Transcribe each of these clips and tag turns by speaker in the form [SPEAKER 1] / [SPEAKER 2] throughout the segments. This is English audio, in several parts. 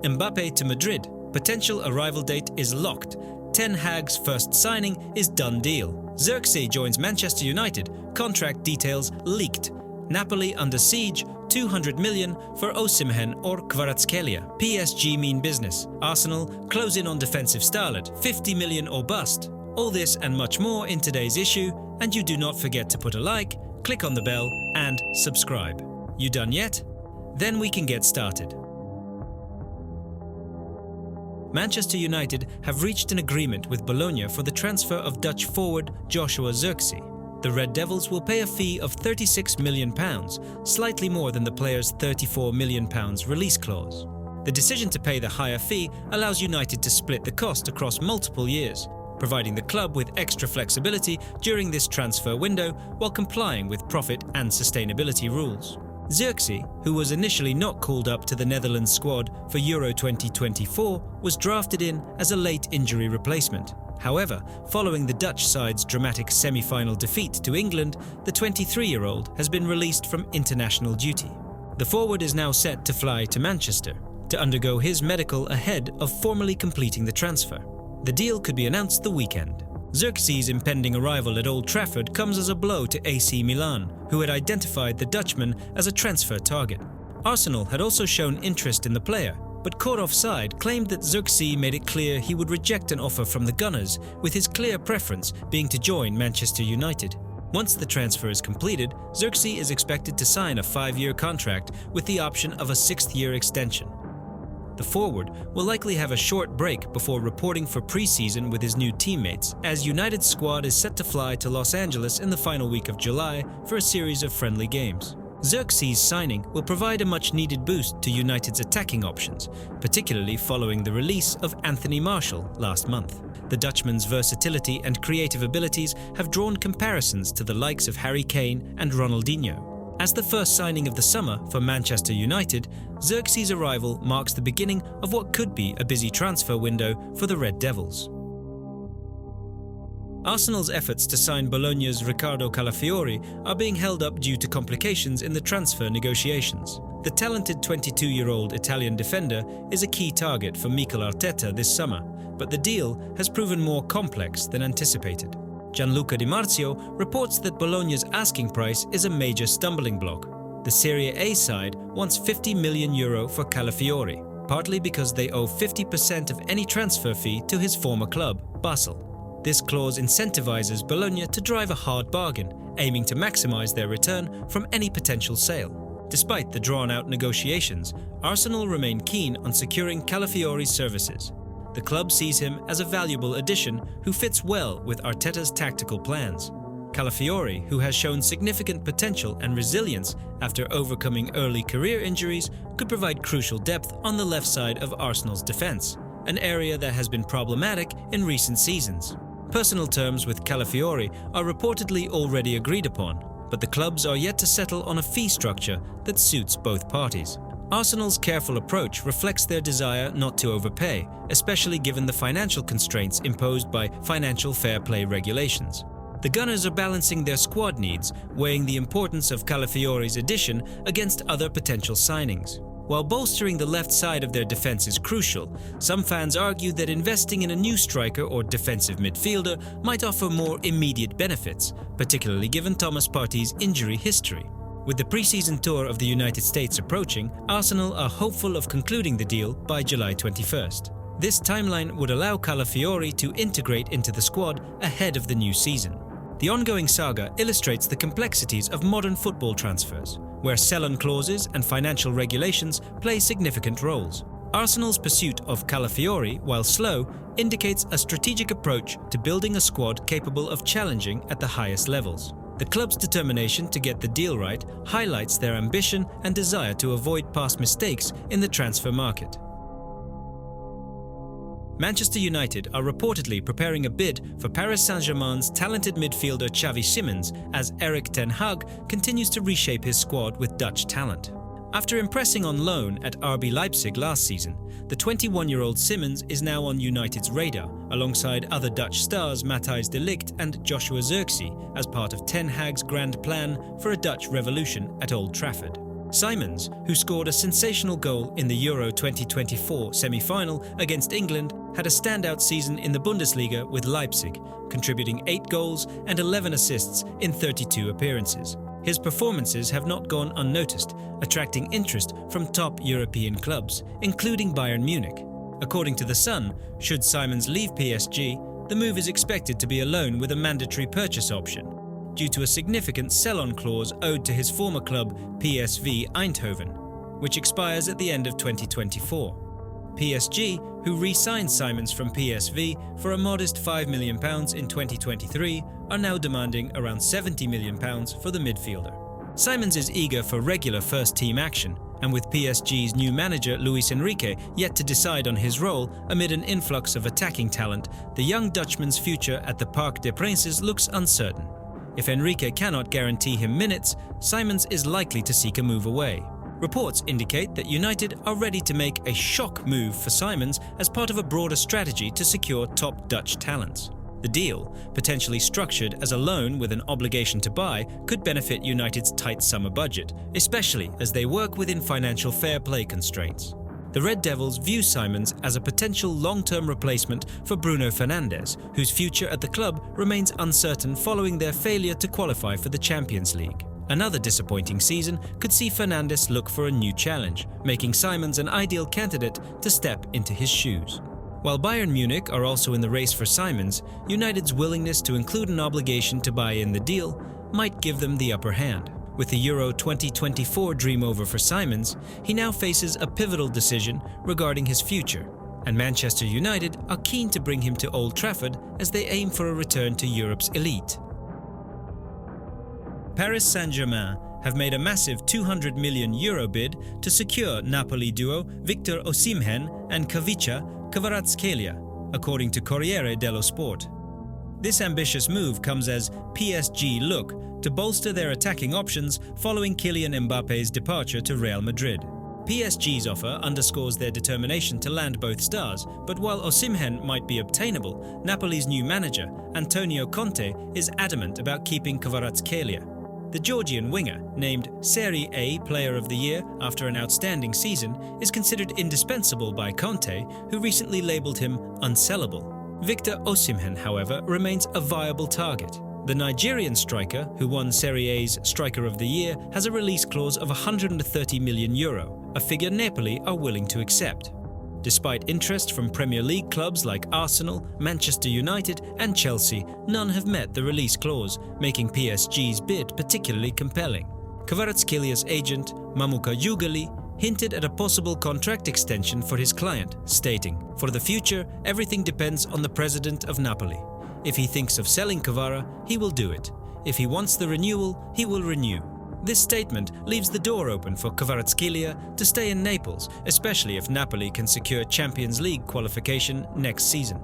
[SPEAKER 1] Mbappé to Madrid. Potential arrival date is locked. Ten Hag's first signing is done deal. Zirkzee joins Manchester United. Contract details leaked. Napoli under siege. 200 million for Osimhen or Kvaratskhelia. PSG mean business. Arsenal close in on defensive starlet. 50 million or bust. All this and much more in today's issue. And you do not forget to put a like, click on the bell and subscribe. You done yet? Then we can get started. Manchester United have reached an agreement with Bologna for the transfer of Dutch forward Joshua Zirkzee. The Red Devils will pay a fee of £36 million, slightly more than the player's £34 million release clause. The decision to pay the higher fee allows United to split the cost across multiple years, providing the club with extra flexibility during this transfer window while complying with profit and sustainability rules. Zirkzee, who was initially not called up to the Netherlands squad for Euro 2024, was drafted in as a late injury replacement. However, following the Dutch side's dramatic semi-final defeat to England, the 23-year-old has been released from international duty. The forward is now set to fly to Manchester to undergo his medical ahead of formally completing the transfer. The deal could be announced the weekend. Zirkzee's impending arrival at Old Trafford comes as a blow to AC Milan, who had identified the Dutchman as a transfer target. Arsenal had also shown interest in the player, but caught offside claimed that Zirkzee made it clear he would reject an offer from the Gunners, with his clear preference being to join Manchester United. Once the transfer is completed, Zirkzee is expected to sign a 5-year contract with the option of a 6th-year extension. The forward will likely have a short break before reporting for pre-season with his new teammates, as United's squad is set to fly to Los Angeles in the final week of July for a series of friendly games. Zirkzee's signing will provide a much-needed boost to United's attacking options, particularly following the release of Anthony Martial last month. The Dutchman's versatility and creative abilities have drawn comparisons to the likes of Harry Kane and Ronaldinho. As the first signing of the summer for Manchester United, Zirkzee's arrival marks the beginning of what could be a busy transfer window for the Red Devils. Arsenal's efforts to sign Bologna's Riccardo Calafiori are being held up due to complications in the transfer negotiations. The talented 22-year-old Italian defender is a key target for Mikel Arteta this summer, but the deal has proven more complex than anticipated. Gianluca Di Marzio reports that Bologna's asking price is a major stumbling block. The Serie A side wants €50 million for Calafiori, partly because they owe 50% of any transfer fee to his former club, Basel. This clause incentivizes Bologna to drive a hard bargain, aiming to maximize their return from any potential sale. Despite the drawn-out negotiations, Arsenal remain keen on securing Calafiori's services. The club sees him as a valuable addition who fits well with Arteta's tactical plans. Calafiori, who has shown significant potential and resilience after overcoming early career injuries, could provide crucial depth on the left side of Arsenal's defense, an area that has been problematic in recent seasons. Personal terms with Calafiori are reportedly already agreed upon, but the clubs are yet to settle on a fee structure that suits both parties. Arsenal's careful approach reflects their desire not to overpay, especially given the financial constraints imposed by financial fair play regulations. The Gunners are balancing their squad needs, weighing the importance of Calafiori's addition against other potential signings. While bolstering the left side of their defense is crucial, some fans argue that investing in a new striker or defensive midfielder might offer more immediate benefits, particularly given Thomas Partey's injury history. With the pre-season tour of the United States approaching, Arsenal are hopeful of concluding the deal by July 21st. This timeline would allow Calafiori to integrate into the squad ahead of the new season. The ongoing saga illustrates the complexities of modern football transfers, where sell-on clauses and financial regulations play significant roles. Arsenal's pursuit of Calafiori, while slow, indicates a strategic approach to building a squad capable of challenging at the highest levels. The club's determination to get the deal right highlights their ambition and desire to avoid past mistakes in the transfer market. Manchester United are reportedly preparing a bid for Paris Saint-Germain's talented midfielder Xavi Simons as Erik ten Hag continues to reshape his squad with Dutch talent. After impressing on loan at RB Leipzig last season, the 21-year-old Simons is now on United's radar, alongside other Dutch stars Matthijs de Ligt and Joshua Zirkzee, as part of Ten Hag's grand plan for a Dutch revolution at Old Trafford. Simons, who scored a sensational goal in the Euro 2024 semi-final against England, had a standout season in the Bundesliga with Leipzig, contributing 8 goals and 11 assists in 32 appearances. His performances have not gone unnoticed, attracting interest from top European clubs, including Bayern Munich. According to The Sun, should Simons leave PSG, the move is expected to be a loan with a mandatory purchase option, due to a significant sell-on clause owed to his former club PSV Eindhoven, which expires at the end of 2024. PSG, who re-signed Simons from PSV for a modest £5 million in 2023, are now demanding around £70 million for the midfielder. Simons is eager for regular first-team action, and with PSG's new manager Luis Enrique yet to decide on his role amid an influx of attacking talent, the young Dutchman's future at the Parc des Princes looks uncertain. If Enrique cannot guarantee him minutes, Simons is likely to seek a move away. Reports indicate that United are ready to make a shock move for Simons as part of a broader strategy to secure top Dutch talents. The deal, potentially structured as a loan with an obligation to buy, could benefit United's tight summer budget, especially as they work within financial fair play constraints. The Red Devils view Simons as a potential long-term replacement for Bruno Fernandes, whose future at the club remains uncertain following their failure to qualify for the Champions League. Another disappointing season could see Fernandes look for a new challenge, making Simons an ideal candidate to step into his shoes. While Bayern Munich are also in the race for Simons, United's willingness to include an obligation to buy in the deal might give them the upper hand. With the Euro 2024 dream over for Simons, he now faces a pivotal decision regarding his future, and Manchester United are keen to bring him to Old Trafford as they aim for a return to Europe's elite. Paris Saint-Germain have made a massive €200 million bid to secure Napoli duo Victor Osimhen and Khvicha Kvaratskhelia, according to Corriere dello Sport. This ambitious move comes as PSG look to bolster their attacking options following Kylian Mbappe's departure to Real Madrid. PSG's offer underscores their determination to land both stars, but while Osimhen might be obtainable, Napoli's new manager, Antonio Conte, is adamant about keeping Kvaratskhelia. The Georgian winger, named Serie A Player of the Year after an outstanding season, is considered indispensable by Conte, who recently labelled him unsellable. Victor Osimhen, however, remains a viable target. The Nigerian striker, who won Serie A's Striker of the Year, has a release clause of €130 million, a figure Napoli are willing to accept. Despite interest from Premier League clubs like Arsenal, Manchester United and Chelsea, none have met the release clause, making PSG's bid particularly compelling. Kvaratskelia's agent, Mamuka Yugali, hinted at a possible contract extension for his client, stating, "For the future, everything depends on the president of Napoli. If he thinks of selling Kvara, he will do it. If he wants the renewal, he will renew." This statement leaves the door open for Kvaratskhelia to stay in Naples, especially if Napoli can secure Champions League qualification next season.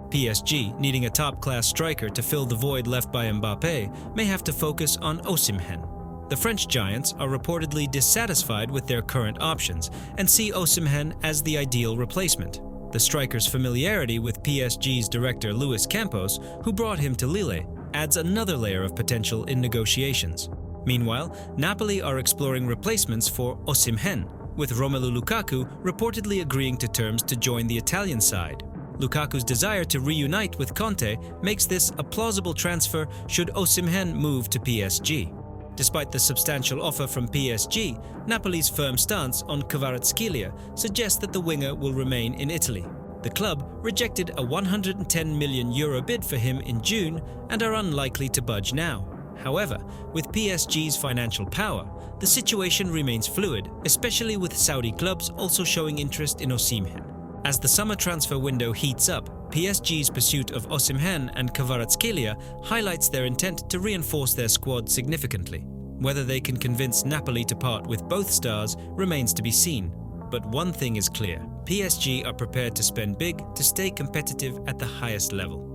[SPEAKER 1] PSG, needing a top-class striker to fill the void left by Mbappé, may have to focus on Osimhen. The French giants are reportedly dissatisfied with their current options and see Osimhen as the ideal replacement. The striker's familiarity with PSG's director Luis Campos, who brought him to Lille, adds another layer of potential in negotiations. Meanwhile, Napoli are exploring replacements for Osimhen, with Romelu Lukaku reportedly agreeing to terms to join the Italian side. Lukaku's desire to reunite with Conte makes this a plausible transfer should Osimhen move to PSG. Despite the substantial offer from PSG, Napoli's firm stance on Kvaratskhelia suggests that the winger will remain in Italy. The club rejected a €110 million bid for him in June and are unlikely to budge now. However, with PSG's financial power, the situation remains fluid, especially with Saudi clubs also showing interest in Osimhen. As the summer transfer window heats up, PSG's pursuit of Osimhen and Kvaratskhelia highlights their intent to reinforce their squad significantly. Whether they can convince Napoli to part with both stars remains to be seen. But one thing is clear: PSG are prepared to spend big to stay competitive at the highest level.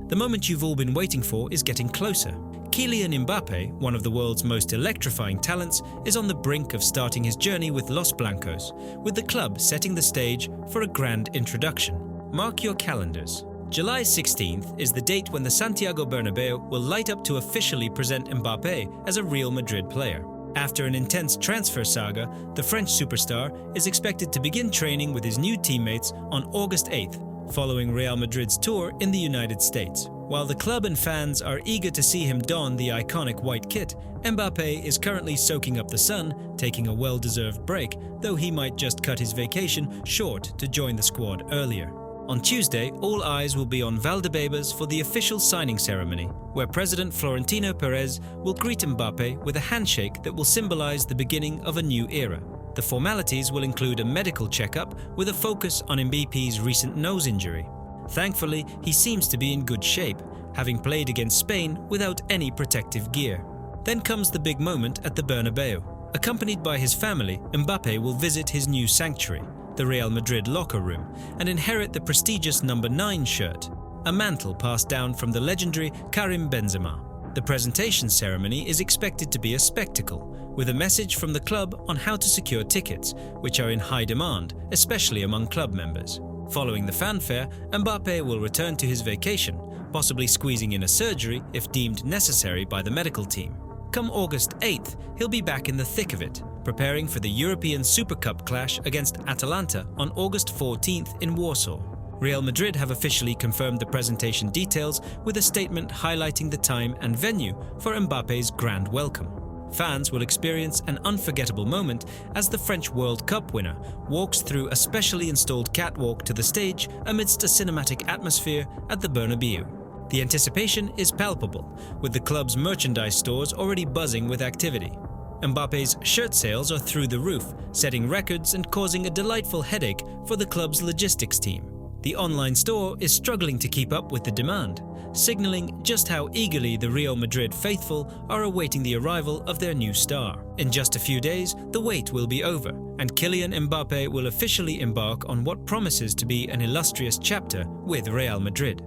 [SPEAKER 1] The moment you've all been waiting for is getting closer. Kylian Mbappé, one of the world's most electrifying talents, is on the brink of starting his journey with Los Blancos, with the club setting the stage for a grand introduction. Mark your calendars. July 16th is the date when the Santiago Bernabeu will light up to officially present Mbappé as a Real Madrid player. After an intense transfer saga, the French superstar is expected to begin training with his new teammates on August 8th, following Real Madrid's tour in the United States. While the club and fans are eager to see him don the iconic white kit, Mbappé is currently soaking up the sun, taking a well-deserved break, though he might just cut his vacation short to join the squad earlier. On Tuesday, all eyes will be on Valdebebas for the official signing ceremony, where President Florentino Perez will greet Mbappé with a handshake that will symbolize the beginning of a new era. The formalities will include a medical checkup with a focus on MBAPPE'S recent nose injury. Thankfully, he seems to be in good shape, having played against Spain without any protective gear. Then comes the big moment at the Bernabeu. Accompanied by his family, Mbappé will visit his new sanctuary, the Real Madrid locker room, and inherit the prestigious number 9 shirt, a mantle passed down from the legendary Karim Benzema. The presentation ceremony is expected to be a spectacle, with a message from the club on how to secure tickets, which are in high demand, especially among club members. Following the fanfare, Mbappé will return to his vacation, possibly squeezing in a surgery if deemed necessary by the medical team. Come August 8th, he'll be back in the thick of it, preparing for the European Super Cup clash against Atalanta on August 14th in Warsaw. Real Madrid have officially confirmed the presentation details with a statement highlighting the time and venue for Mbappé's grand welcome. Fans will experience an unforgettable moment as the French World Cup winner walks through a specially installed catwalk to the stage amidst a cinematic atmosphere at the Bernabeu. The anticipation is palpable, with the club's merchandise stores already buzzing with activity. Mbappé's shirt sales are through the roof, setting records and causing a delightful headache for the club's logistics team. The online store is struggling to keep up with the demand, signaling just how eagerly the Real Madrid faithful are awaiting the arrival of their new star. In just a few days, the wait will be over, and Kylian Mbappé will officially embark on what promises to be an illustrious chapter with Real Madrid.